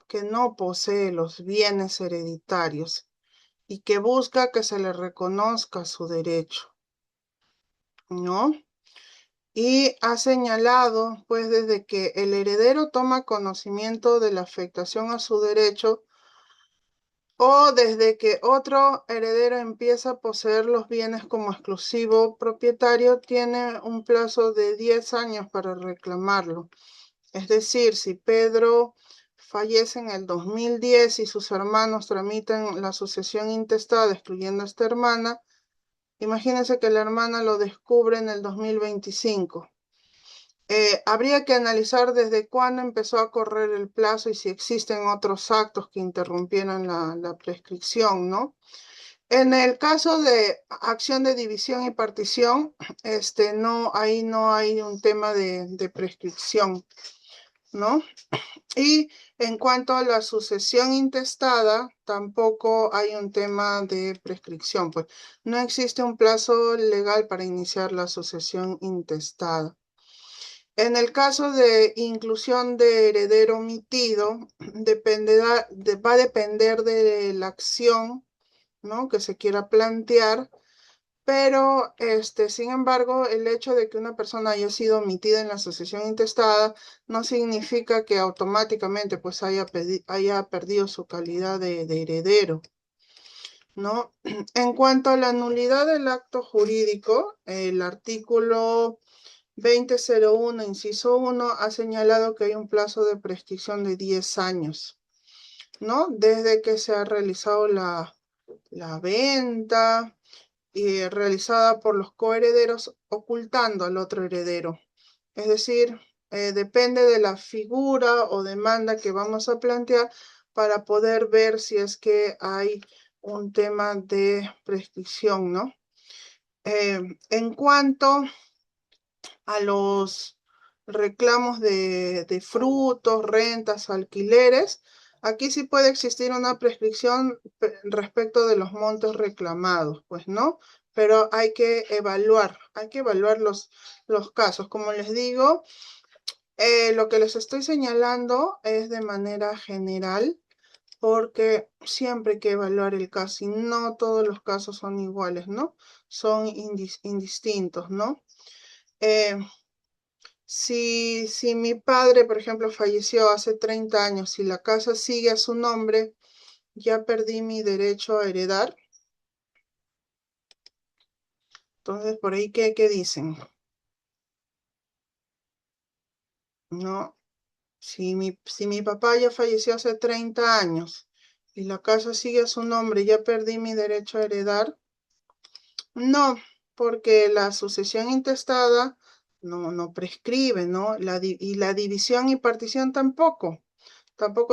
que no posee los bienes hereditarios y que busca que se le reconozca su derecho, ¿no? Y ha señalado, pues, desde que el heredero toma conocimiento de la afectación a su derecho o desde que otro heredero empieza a poseer los bienes como exclusivo propietario, tiene un plazo de 10 años para reclamarlo. Es decir, si Pedro fallece en el 2010 y sus hermanos tramitan la sucesión intestada, excluyendo a esta hermana, imagínense que la hermana lo descubre en el 2025. Habría que analizar desde cuándo empezó a correr el plazo y si existen otros actos que interrumpieran la prescripción, ¿no? En el caso de acción de división y partición, no, ahí no hay un tema de prescripción, ¿no? Y en cuanto a la sucesión intestada, tampoco hay un tema de prescripción, pues no existe un plazo legal para iniciar la sucesión intestada. En el caso de inclusión de heredero omitido, va a depender de la acción, ¿no? Que se quiera plantear, pero sin embargo, el hecho de que una persona haya sido omitida en la sucesión intestada no significa que automáticamente pues haya perdido su calidad de heredero, ¿no? En cuanto a la nulidad del acto jurídico, el artículo 2001, inciso 1, ha señalado que hay un plazo de prescripción de 10 años, ¿no? Desde que se ha realizado la venta y realizada por los coherederos ocultando al otro heredero. Es decir, depende de la figura o demanda que vamos a plantear para poder ver si es que hay un tema de prescripción, ¿no? En cuanto a los reclamos de frutos, rentas, alquileres, aquí sí puede existir una prescripción respecto de los montos reclamados, pues no, pero hay que evaluar los casos. Como les digo, lo que les estoy señalando es de manera general porque siempre hay que evaluar el caso y no todos los casos son iguales, ¿no? Son indistintos, ¿no? Eh, si mi padre, por ejemplo, falleció hace 30 años y la casa sigue a su nombre, ya perdí mi derecho a heredar. Entonces, por ahí, ¿qué dicen? No, si mi papá ya falleció hace 30 años y la casa sigue a su nombre, ya perdí mi derecho a heredar. No, porque la sucesión intestada no prescribe, ¿no? Y la división y partición tampoco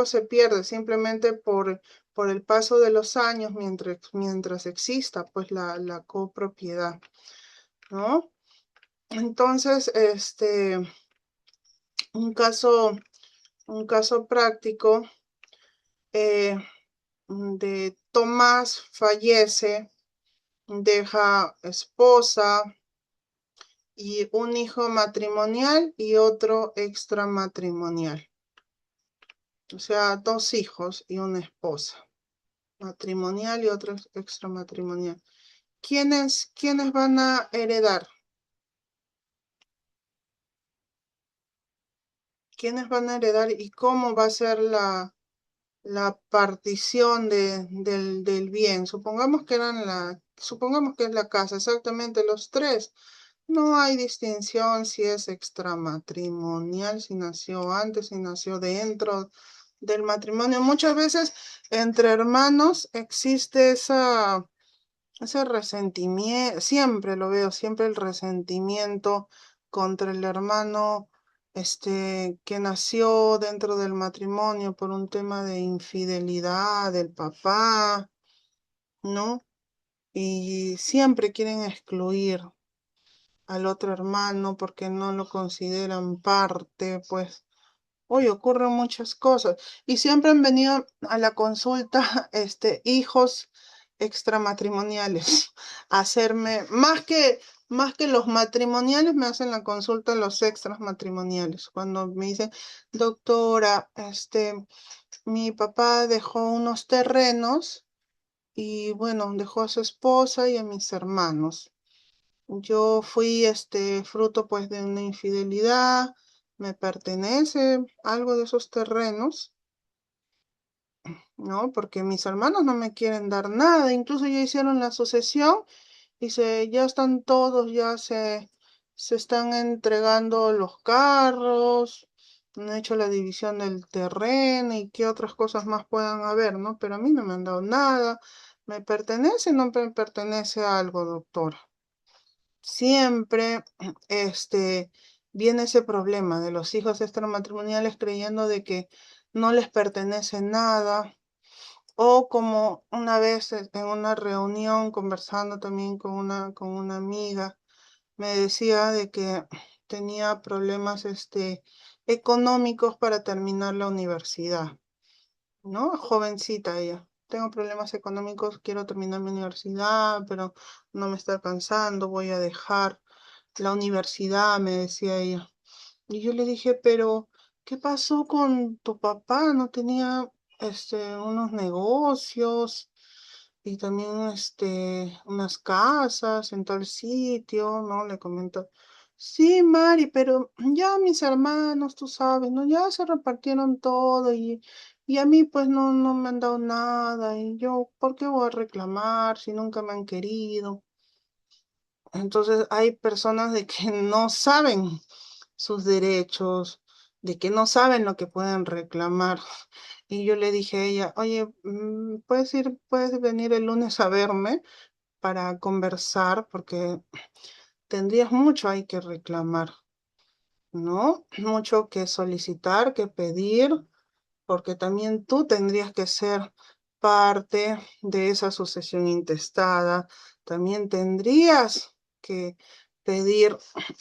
se pierde, simplemente por el paso de los años mientras exista pues la copropiedad, ¿no? Entonces, un caso, un caso práctico de Tomás fallece, deja esposa y un hijo matrimonial y otro extramatrimonial. O sea, dos hijos y una esposa matrimonial y otro extramatrimonial. ¿Quiénes van a heredar? ¿Quiénes van a heredar y cómo va a ser la partición del bien? Supongamos que es la casa, exactamente los tres. No hay distinción si es extramatrimonial, si nació antes, si nació dentro del matrimonio. Muchas veces entre hermanos existe ese resentimiento, siempre lo veo, siempre el resentimiento contra el hermano que nació dentro del matrimonio por un tema de infidelidad del papá, ¿no? Y siempre quieren excluir al otro hermano porque no lo consideran parte, pues hoy ocurren muchas cosas y siempre han venido a la consulta hijos extramatrimoniales a hacerme más que los matrimoniales me hacen la consulta los extramatrimoniales cuando me dicen, doctora, mi papá dejó unos terrenos y bueno, dejó a su esposa y a mis hermanos. Yo fui fruto pues de una infidelidad, me pertenece algo de esos terrenos, ¿no? Porque mis hermanos no me quieren dar nada, incluso ya hicieron la sucesión y ya están todos, se están entregando los carros, han hecho la división del terreno y qué otras cosas más puedan haber, ¿no? Pero a mí no me han dado nada, ¿me pertenece o no me pertenece algo, doctora? Siempre viene ese problema de los hijos extramatrimoniales creyendo de que no les pertenece nada, o como una vez en una reunión conversando también con una amiga, me decía de que tenía problemas económicos para terminar la universidad, ¿no? Jovencita ella. Tengo problemas económicos, quiero terminar mi universidad, pero no me está alcanzando, voy a dejar la universidad, me decía ella. Y yo le dije, pero ¿qué pasó con tu papá? ¿No tenía unos negocios y también unas casas en tal sitio? ¿No? Le comento. Sí, Mari, pero ya mis hermanos, tú sabes, ¿no? Ya se repartieron todo y a mí pues no me han dado nada y yo, ¿por qué voy a reclamar si nunca me han querido? Entonces hay personas de que no saben sus derechos, de que no saben lo que pueden reclamar. Y yo le dije a ella, oye, puedes venir el lunes a verme para conversar porque tendrías mucho ahí que reclamar, ¿no? Mucho que solicitar, que pedir, porque también tú tendrías que ser parte de esa sucesión intestada, también tendrías que pedir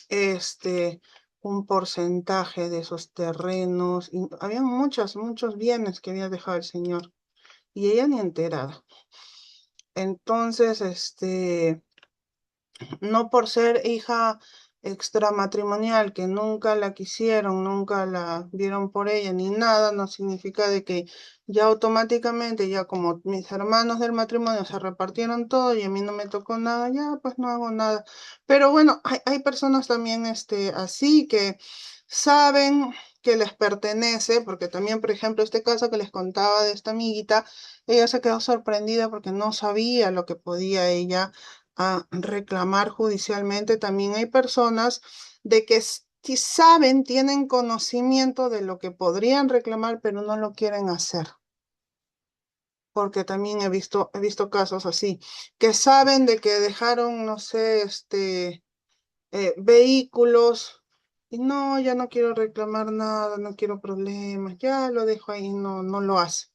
este un porcentaje de esos terrenos. Y había muchos bienes que había dejado el señor. Y ella ni enterada. Entonces, no por ser hija extramatrimonial, que nunca la quisieron, nunca la vieron por ella ni nada, no significa de que ya automáticamente, ya como mis hermanos del matrimonio se repartieron todo y a mí no me tocó nada, ya pues no hago nada. Pero bueno, hay personas también así que saben que les pertenece, porque también, por ejemplo, este caso que les contaba de esta amiguita, ella se quedó sorprendida porque no sabía lo que podía ella a reclamar judicialmente. También hay personas de que sí saben, tienen conocimiento de lo que podrían reclamar, pero no lo quieren hacer. Porque también he visto casos así, que saben de que dejaron, no sé, vehículos, y no, ya no quiero reclamar nada, no quiero problemas, ya lo dejo ahí, no, no lo hace.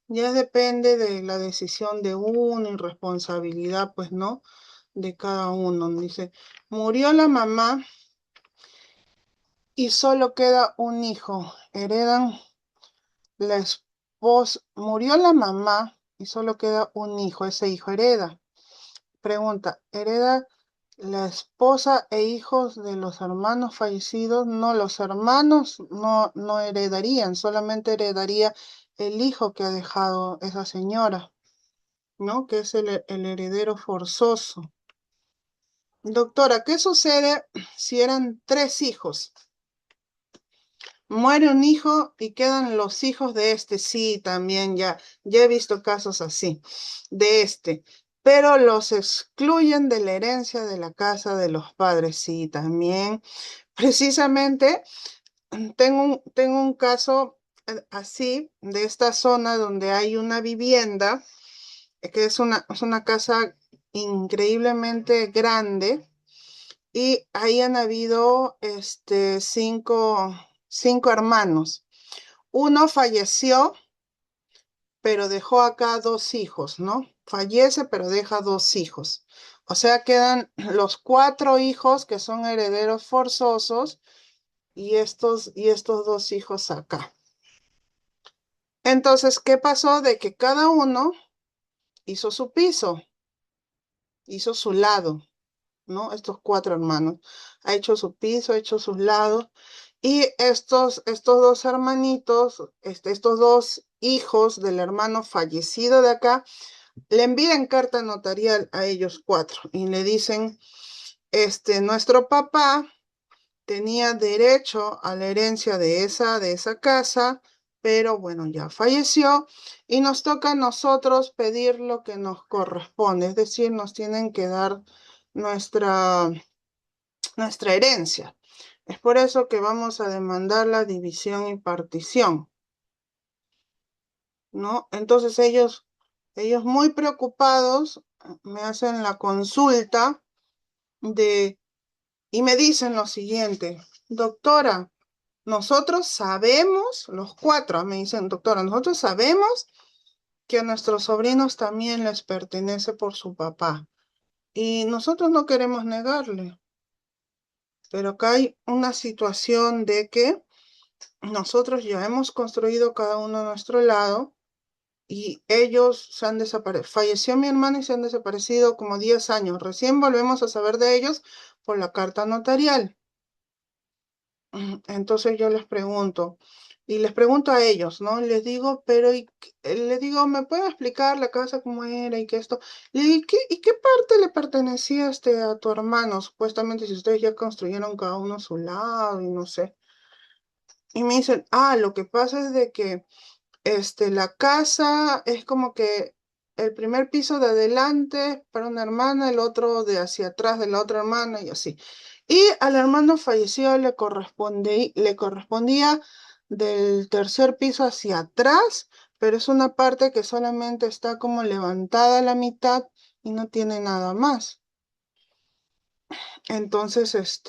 Ya depende de la decisión de uno y responsabilidad, pues, ¿no? De cada uno. Dice, murió la mamá y solo queda un hijo. Heredan la esposa, murió la mamá y solo queda un hijo. Ese hijo hereda. Pregunta, ¿hereda la esposa e hijos de los hermanos fallecidos? No, los hermanos no heredarían, solamente heredaría el hijo que ha dejado esa señora, ¿no? Que es el heredero forzoso. Doctora, ¿qué sucede si eran tres hijos? Muere un hijo y quedan los hijos de este. Sí, también ya he visto casos así, de este. Pero los excluyen de la herencia de la casa de los padres. Sí, también. Precisamente tengo un caso así de esta zona donde hay una vivienda, que es una casa increíblemente grande y ahí han habido cinco hermanos. Uno falleció, pero dejó acá dos hijos, ¿no? Fallece, pero deja dos hijos. O sea, quedan los cuatro hijos que son herederos forzosos y estos dos hijos acá. Entonces, ¿qué pasó? De que cada uno hizo su piso, hizo su lado, ¿no? Estos cuatro hermanos. Ha hecho su piso, ha hecho sus lados. Y estos dos hermanitos, estos dos hijos del hermano fallecido de acá, le envían carta notarial a ellos cuatro y le dicen, nuestro papá tenía derecho a la herencia de esa casa, pero bueno, ya falleció y nos toca a nosotros pedir lo que nos corresponde, es decir, nos tienen que dar nuestra, nuestra herencia. Es por eso que vamos a demandar la división y partición, ¿no? Entonces ellos muy preocupados me hacen la consulta de, y me dicen lo siguiente, doctora, nosotros sabemos, los cuatro me dicen, doctora, nosotros sabemos que a nuestros sobrinos también les pertenece por su papá y nosotros no queremos negarle, pero acá hay una situación de que nosotros ya hemos construido cada uno a nuestro lado y ellos se han desaparecido. Falleció mi hermano y se han desaparecido como 10 años. Recién volvemos a saber de ellos por la carta notarial. Entonces yo les pregunto, y les pregunto a ellos, ¿no? Les digo, pero les digo, ¿me pueden explicar la casa cómo era y qué esto? Le digo, ¿y qué parte le pertenecía a tu hermano? Supuestamente si ustedes ya construyeron cada uno a su lado y no sé. Y me dicen, lo que pasa es de que la casa es como que el primer piso de adelante para una hermana, el otro de hacia atrás de la otra hermana y así. Y al hermano fallecido le correspondía del tercer piso hacia atrás, pero es una parte que solamente está como levantada a la mitad y no tiene nada más. Entonces,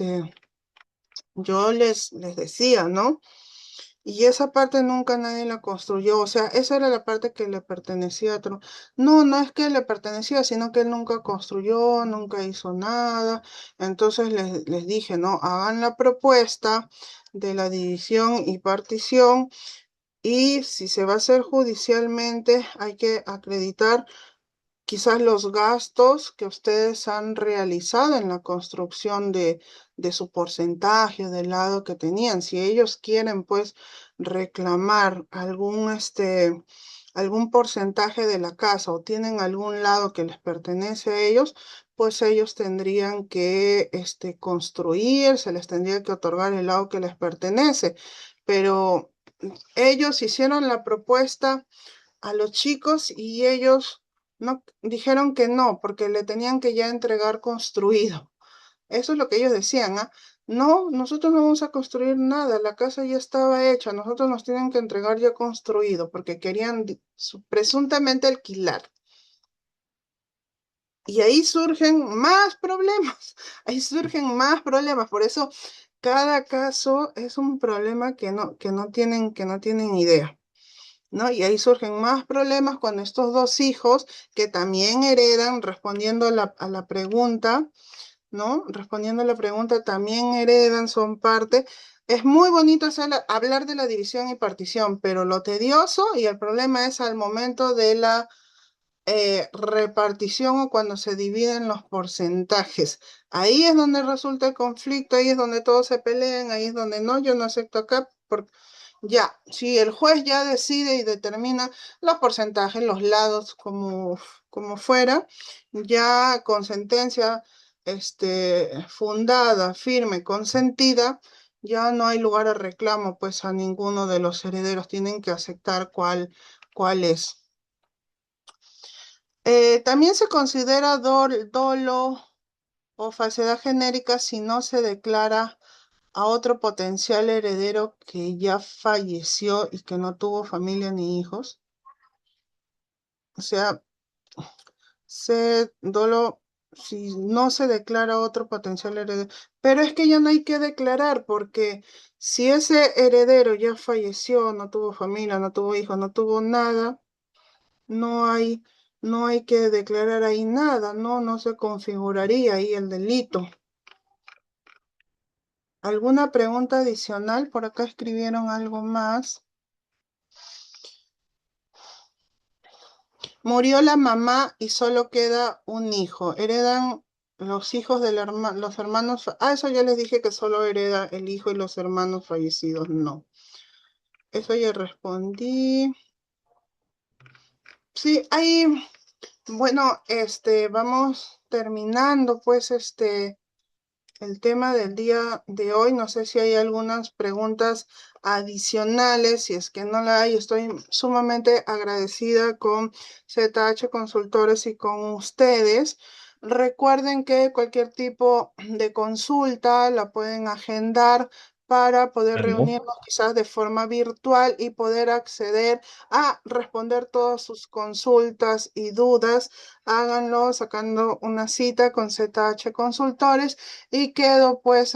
yo les decía, ¿no? Y esa parte nunca nadie la construyó, o sea, esa era la parte que le pertenecía a otro. No, no es que le pertenecía, sino que él nunca construyó, nunca hizo nada. Entonces les dije, no, hagan la propuesta de la división y partición y si se va a hacer judicialmente, hay que acreditar quizás los gastos que ustedes han realizado en la construcción de su porcentaje del lado que tenían. Si ellos quieren, pues, reclamar algún porcentaje de la casa o tienen algún lado que les pertenece a ellos, pues ellos tendrían que, construir, se les tendría que otorgar el lado que les pertenece. Pero ellos hicieron la propuesta a los chicos y ellos no dijeron que no, porque le tenían que ya entregar construido. Eso es lo que ellos decían, ¿ah? No, nosotros no vamos a construir nada, la casa ya estaba hecha, nosotros nos tienen que entregar ya construido, porque querían presuntamente alquilar. Y ahí surgen más problemas, ahí surgen más problemas, por eso cada caso es un problema que no tienen idea. ¿No? Y ahí surgen más problemas cuando estos dos hijos que también heredan, respondiendo a la pregunta, ¿no? Respondiendo a la pregunta, también heredan, son parte. Es muy bonito hablar de la división y partición, pero lo tedioso y el problema es al momento de la repartición o cuando se dividen los porcentajes. Ahí es donde resulta el conflicto, ahí es donde todos se pelean, ahí es donde no, yo no acepto acá. Ya, si el juez ya decide y determina los porcentajes, los lados como fuera, ya con sentencia fundada, firme, consentida, ya no hay lugar a reclamo, pues a ninguno de los herederos tienen que aceptar cuál es. También se considera dolo o falsedad genérica si no se declara a otro potencial heredero que ya falleció y que no tuvo familia ni hijos. O sea, se dolo si no se declara otro potencial heredero. Pero es que ya no hay que declarar porque si ese heredero ya falleció, no tuvo familia, no tuvo hijos, no tuvo nada, no hay, no hay que declarar ahí nada, no se configuraría ahí el delito. ¿Alguna pregunta adicional? Por acá escribieron algo más. Murió la mamá y solo queda un hijo. Heredan los hijos los hermanos. Eso ya les dije que solo hereda el hijo y los hermanos fallecidos. No. Eso ya respondí. Sí, ahí, bueno, vamos terminando, pues, el tema del día de hoy. No sé si hay algunas preguntas adicionales. Si es que no la hay, estoy sumamente agradecida con ZH Consultores y con ustedes. Recuerden que cualquier tipo de consulta la pueden agendar para poder Aló. reunirnos quizás de forma virtual y poder acceder a responder todas sus consultas y dudas. Háganlo sacando una cita con ZH Consultores y quedo pues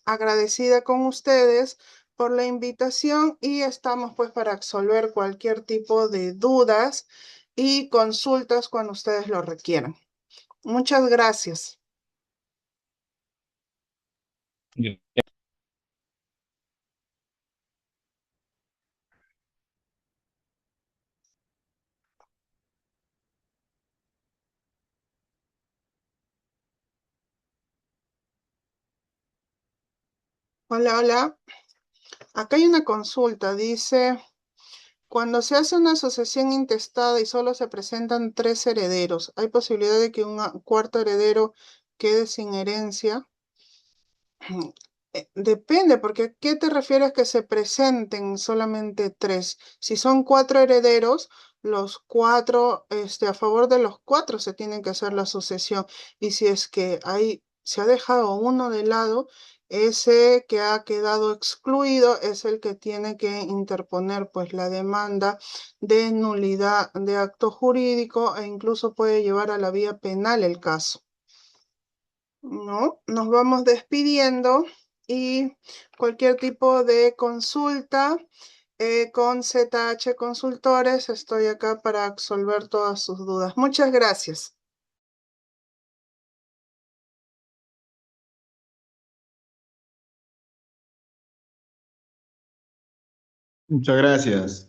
agradecida con ustedes por la invitación y estamos pues para resolver cualquier tipo de dudas y consultas cuando ustedes lo requieran. Muchas gracias. Hola, hola. Acá hay una consulta. Dice, cuando se hace una asociación intestada y solo se presentan tres herederos, ¿hay posibilidad de que un cuarto heredero quede sin herencia? Depende, porque ¿a qué te refieres que se presenten solamente tres? Si son cuatro herederos, los cuatro, a favor de los cuatro se tiene que hacer la sucesión. Y si es que se ha dejado uno de lado, ese que ha quedado excluido es el que tiene que interponer pues la demanda de nulidad de acto jurídico e incluso puede llevar a la vía penal el caso. ¿No? Nos vamos despidiendo. y cualquier tipo de consulta con ZH Consultores, estoy acá para absolver todas sus dudas. Muchas gracias. Muchas gracias.